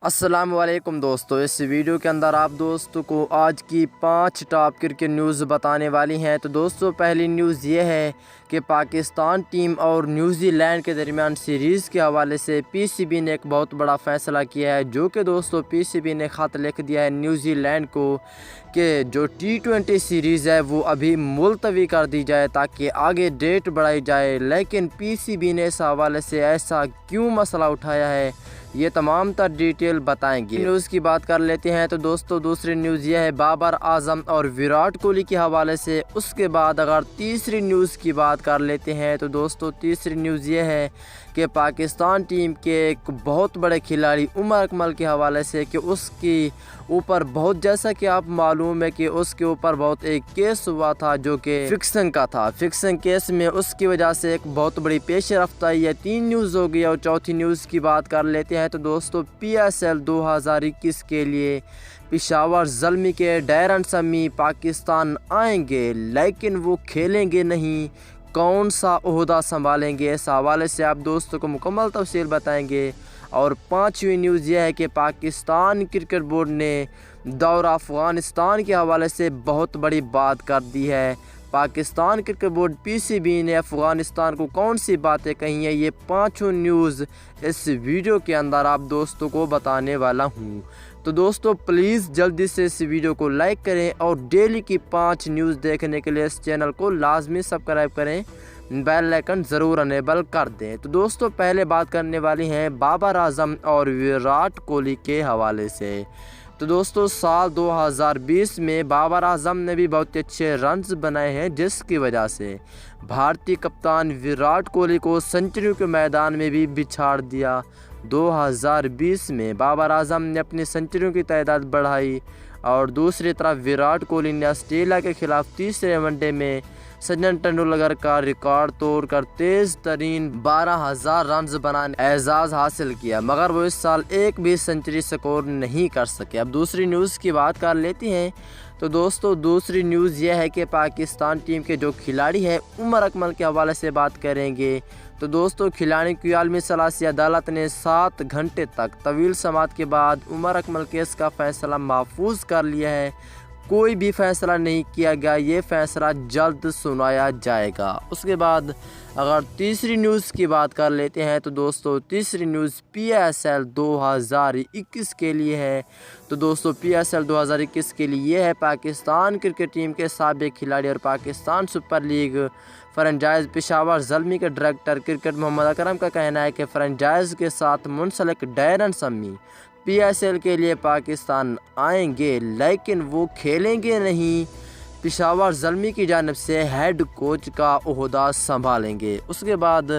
السلام علیکم دوستو، اس ویڈیو کے اندر آپ دوستوں کو آج کی 5 ٹاپ کرکٹ نیوز بتانے والی ہیں۔ تو دوستو پہلی نیوز یہ ہے کہ پاکستان ٹیم اور نیوزی لینڈ کے درمیان سیریز کے حوالے سے پی سی بی نے ایک بہت بڑا فیصلہ کیا ہے، جو کہ دوستو پی سی بی نے خط لکھ دیا ہے نیوزی لینڈ کو کہ جو T20 سیریز ہے وہ ابھی ملتوی کر دی جائے تاکہ آگے ڈیٹ بڑھائی جائے۔ لیکن پی سی بی نے اس حوالے سے ایسا کیوں مسئلہ اٹھایا ہے، یہ تمام تر ڈیٹیل بتائیں گے۔ نیوز کی بات کر لیتے ہیں تو دوستو دوسری نیوز یہ ہے بابر اعظم اور وراٹ کوہلی کے حوالے سے۔ اس کے بعد اگر تیسری نیوز کی بات کر لیتے ہیں تو دوستو تیسری نیوز یہ ہے کہ پاکستان ٹیم کے ایک بہت بڑے کھلاڑی عمر اکمل کے حوالے سے کہ اس کی اوپر بہت، جیسا کہ آپ معلوم ہے کہ اس کے اوپر بہت ایک کیس ہوا تھا جو کہ فکسنگ کا تھا۔ فکسنگ کیس میں اس کی وجہ سے ایک بہت بڑی پیش رفت آئی ہے۔ 3 نیوز ہو گئی اور چوتھی نیوز کی بات کر لیتے ہیں تو دوستو پی ایس ایل 2021 کے لیے پشاور زلمی کے ڈیرن سمی پاکستان آئیں گے، لیکن وہ کھیلیں گے نہیں۔ کون سا عہدہ سنبھالیں گے، اس حوالے سے آپ دوستوں کو مکمل تفصیل بتائیں گے۔ اور 5ویں نیوز یہ ہے کہ پاکستان کرکٹ بورڈ نے دورہ افغانستان کے حوالے سے بہت بڑی بات کر دی ہے۔ پاکستان کرکٹ بورڈ پی سی بی نے افغانستان کو کون سی باتیں کہی ہیں، یہ 5 نیوز اس ویڈیو کے اندر آپ دوستوں کو بتانے والا ہوں۔ تو دوستو پلیز جلدی سے اس ویڈیو کو لائک کریں اور ڈیلی کی 5 نیوز دیکھنے کے لیے اس چینل کو لازمی سبسکرائب کریں، بیل آئیکن ضرور انیبل کر دیں۔ تو دوستو پہلے بات کرنے والی ہیں بابر اعظم اور وراٹ کوہلی کے حوالے سے۔ تو دوستو سال 2020 میں بابر اعظم نے بھی بہت اچھے رنز بنائے ہیں، جس کی وجہ سے بھارتی کپتان وراٹ کوہلی کو سنچریوں کے میدان میں بھی بچھاڑ دیا۔ 2020 میں بابر اعظم نے اپنی سنچریوں کی تعداد بڑھائی اور دوسری طرف وراٹ کوہلی نے آسٹریلیا کے خلاف تیسرے ون ڈے میں سچن ٹنڈولکر کا ریکارڈ توڑ کر تیز ترین 12,000 رنز بنانے اعزاز حاصل کیا، مگر وہ اس سال ایک بھی سنچری سکور نہیں کر سکے۔ اب دوسری نیوز کی بات کر لیتے ہیں تو دوستو دوسری نیوز یہ ہے کہ پاکستان ٹیم کے جو کھلاڑی ہے عمر اکمل کے حوالے سے بات کریں گے۔ تو دوستو کھلاڑی کی عالمی ثلاثی عدالت نے 7 گھنٹے تک طویل سماعت کے بعد عمر اکمل کیس کا فیصلہ محفوظ کر لیا ہے۔ کوئی بھی فیصلہ نہیں کیا گیا، یہ فیصلہ جلد سنایا جائے گا۔ اس کے بعد اگر تیسری نیوز کی بات کر لیتے ہیں تو دوستو تیسری نیوز پی ایس ایل 2021 کے لیے ہے۔ تو دوستو پی ایس ایل 2021 کے لیے یہ ہے پاکستان کرکٹ ٹیم کے سابق کھلاڑی اور Pakistan super league franchise Peshawar Zalmi کے ڈائریکٹر کرکٹ محمد اکرم کا کہنا ہے کہ فرنچائز کے ساتھ منسلک ڈیرن سمی پی ایس ایل کے لیے پاکستان آئیں گے، لیکن وہ کھیلیں گے نہیں۔ پشاور زلمی کی جانب سے ہیڈ کوچ کا عہدہ سنبھالیں گے۔ اس کے بعد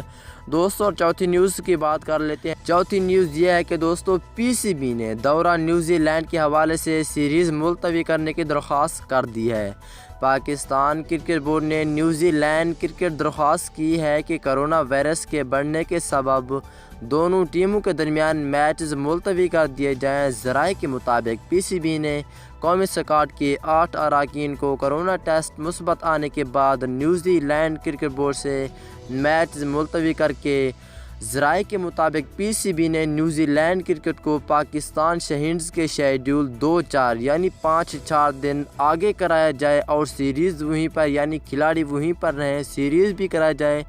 دوستو چوتھی نیوز کی بات کر لیتے ہیں۔ چوتھی نیوز یہ ہے کہ دوستو پی سی بی نے دورہ نیوزی لینڈ کے حوالے سے سیریز ملتوی کرنے کی درخواست کر دی ہے۔ پاکستان کرکٹ بورڈ نے نیوزی لینڈ کرکٹ درخواست کی ہے کہ کرونا وائرس کے بڑھنے کے سبب دونوں ٹیموں کے درمیان میچز ملتوی کر دیے جائیں۔ ذرائع کے مطابق پی سی بی نے قومی اسکواڈ کے 8 اراکین کو کرونا ٹیسٹ مثبت آنے کے بعد نیوزی لینڈ کرکٹ بورڈ سے میچز ملتوی کر کے ذرائع کے مطابق پی سی بی نے نیوزی لینڈ کرکٹ کو پاکستان شہینز کے شیڈیول 2-4 یعنی 5-4 دن آگے کرایا جائے اور سیریز وہیں پر یعنی کھلاڑی وہیں پر رہیں، سیریز بھی کرایا جائے،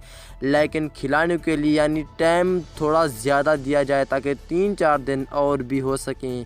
لیکن کھلاڑیوں کے لیے یعنی ٹائم تھوڑا زیادہ دیا جائے تاکہ 3-4 دن اور بھی ہو سکیں۔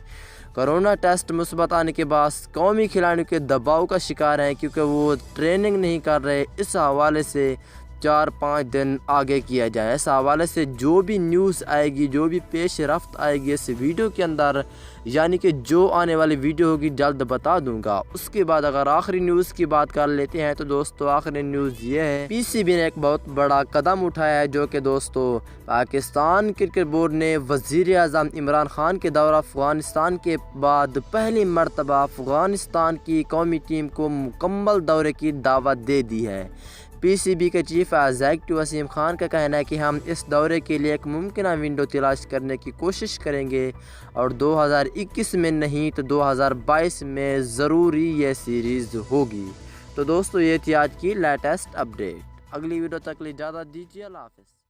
کرونا ٹیسٹ مثبت آنے کے بعد قومی کھلاڑیوں کے دباؤ کا شکار ہیں کیونکہ وہ ٹریننگ نہیں کر رہے، اس حوالے سے 4-5 دن آگے کیا جائے۔ اس حوالے سے جو بھی نیوز آئے گی، جو بھی پیش رفت آئے گی اس ویڈیو کے اندر، یعنی کہ جو آنے والی ویڈیو ہوگی جلد بتا دوں گا۔ اس کے بعد اگر آخری نیوز کی بات کر لیتے ہیں تو دوستو آخری نیوز یہ ہے پی سی بی نے ایک بہت بڑا قدم اٹھایا ہے، جو کہ دوستو پاکستان کرکٹ بورڈ نے وزیر اعظم عمران خان کے دورہ افغانستان کے بعد پہلی مرتبہ افغانستان کی قومی ٹیم کو مکمل دورے کی دعوت دے دی ہے۔ پی سی بی کے چیف ایگزیکٹو وسیم خان کا کہنا ہے کہ ہم اس دورے کے لیے ایک ممکنہ ونڈو تلاش کرنے کی کوشش کریں گے اور 2021 میں نہیں تو 2022 میں ضروری یہ سیریز ہوگی۔ تو دوستو یہ تھی آج کی لیٹسٹ اپڈیٹ۔ اگلی ویڈیو تک اجازت دیجیے، اللہ حافظ۔